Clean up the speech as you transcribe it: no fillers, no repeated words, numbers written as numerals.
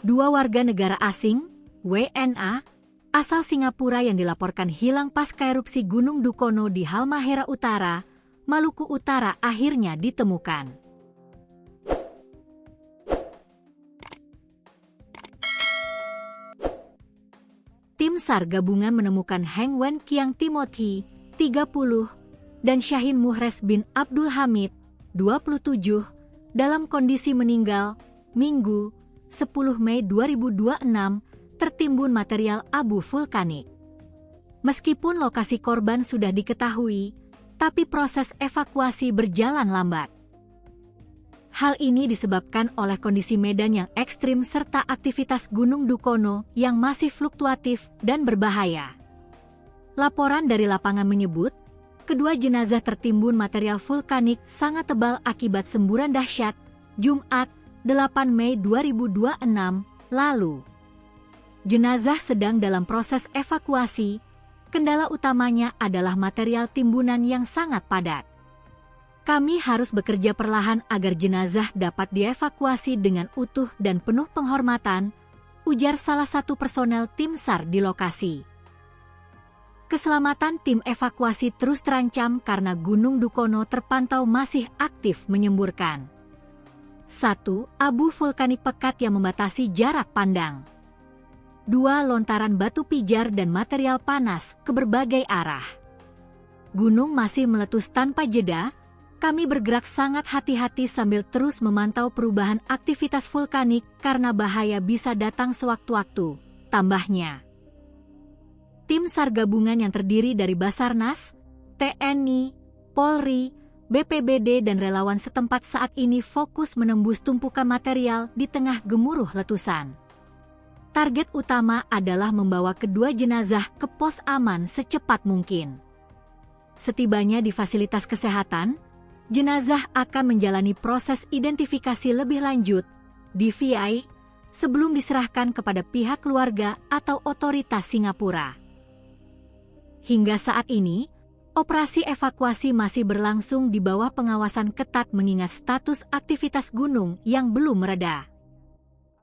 Dua warga negara asing, WNA, asal Singapura yang dilaporkan hilang pasca erupsi Gunung Dukono di Halmahera Utara, Maluku Utara akhirnya ditemukan. Tim SAR gabungan menemukan Heng Wen Kiang Timothy, 30, dan Syahin Muhres bin Abdul Hamid, 27, dalam kondisi meninggal, Minggu, 10 Mei 2026, tertimbun material abu vulkanik. Meskipun lokasi korban sudah diketahui, tapi proses evakuasi berjalan lambat. Hal ini disebabkan oleh kondisi medan yang ekstrim serta aktivitas Gunung Dukono yang masih fluktuatif dan berbahaya. Laporan dari lapangan menyebut, kedua jenazah tertimbun material vulkanik sangat tebal akibat semburan dahsyat, Jumat, 8 Mei 2026, lalu. Jenazah sedang dalam proses evakuasi, kendala utamanya adalah material timbunan yang sangat padat. Kami harus bekerja perlahan agar jenazah dapat dievakuasi dengan utuh dan penuh penghormatan, ujar salah satu personel tim SAR di lokasi. Keselamatan tim evakuasi terus terancam karena Gunung Dukono terpantau masih aktif menyemburkan. 1. Abu vulkanik pekat yang membatasi jarak pandang. 2. Lontaran batu pijar dan material panas ke berbagai arah. Gunung masih meletus tanpa jeda, kami bergerak sangat hati-hati sambil terus memantau perubahan aktivitas vulkanik karena bahaya bisa datang sewaktu-waktu, tambahnya. Tim SAR gabungan yang terdiri dari Basarnas, TNI, Polri, BPBD dan relawan setempat saat ini fokus menembus tumpukan material di tengah gemuruh letusan. Target utama adalah membawa kedua jenazah ke pos aman secepat mungkin. Setibanya di fasilitas kesehatan, jenazah akan menjalani proses identifikasi lebih lanjut, DVI, sebelum diserahkan kepada pihak keluarga atau otoritas Singapura. Hingga saat ini, operasi evakuasi masih berlangsung di bawah pengawasan ketat mengingat status aktivitas gunung yang belum mereda.